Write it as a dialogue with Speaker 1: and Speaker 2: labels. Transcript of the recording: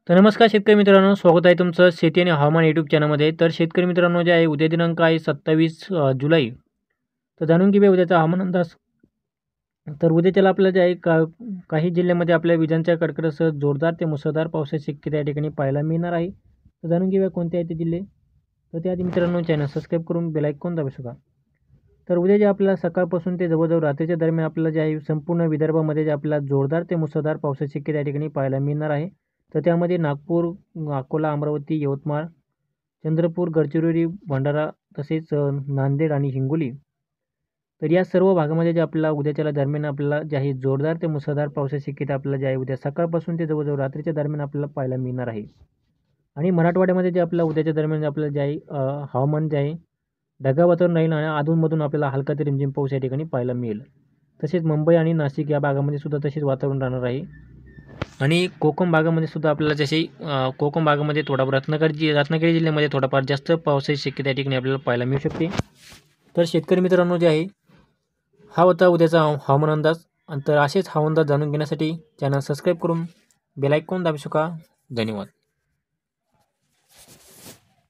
Speaker 1: तर नमस्कार शेतकरी मित्रांनो, स्वागत आहे तुमचं शेती आणि हवामान यूट्यूब चॅनलमध्ये. तर शेतकरी मित्रांनो, जे आहे उद्या दिनांक आहे 27 जुलै. तर जाणून घेऊया उद्याचा हवामान अंदाज. तर उद्याच्याला आपल्याला जे आहे काही जिल्ह्यामध्ये आपल्या विजांच्या कडकडाटासह जोरदार ते मुसळधार पावसाची शक्यता या ठिकाणी पाहायला मिळणार आहे. तर जाणून घेऊया कोणते आहे ते जिल्हे. तर त्याआधी मित्रांनो चॅनल सबस्क्राईब करून बेल आयकॉन दाबू शकता. तर उद्या जे आपल्याला सकाळपासून ते जवळजवळ रात्रीच्या दरम्यान आपल्याला जे आहे संपूर्ण विदर्भामध्ये जे आपल्याला जोरदार ते मुसळधार पावसाची शक्यता या ठिकाणी पाहायला मिळणार आहे. तर त्यामध्ये नागपूर, अकोला, अमरावती, यवतमाळ, चंद्रपूर, गडचिरोली, भंडारा तसेच नांदेड आणि हिंगोली. तर या सर्व भागामध्ये जे आपल्याला उद्याच्या दरम्यान आपल्याला जे आहे जोरदार ते मुसळधार पावसाची शक्यता आपल्याला जे आहे उद्या सकाळपासून ते जवळजवळ रात्रीच्या दरम्यान आपल्याला पाहायला मिळणार आहे. आणि मराठवाड्यामध्ये जे आपल्याला उद्याच्या दरम्यान आपल्याला जे आहे हवामान जे आहे ढगाळ वातावरण राहील आणि अधूनमधून आपल्याला हलका ते रिमझिम पाऊस या ठिकाणी पाहायला मिळेल. तसेच मुंबई आणि नाशिक या भागामध्ये सुद्धा तसेच वातावरण राहणार आहे. आणि कोकण भागामध्ये सुद्धा आपल्याला जसे कोकण भागामध्ये थोडा रत्नागिरी जिल्ह्यामध्ये थोडाफार जास्त पावसाची शक्यता या ठिकाणी आपल्याला पाहायला मिळू शकते. तर शेतकरी मित्रांनो जे आहे हा होता उद्याचा हवामान अंदाज. तर असेच हवामान अंदाज जाणून घेण्यासाठी चॅनल सबस्क्राईब करून बेल आयकॉन दाबू शकता. धन्यवाद.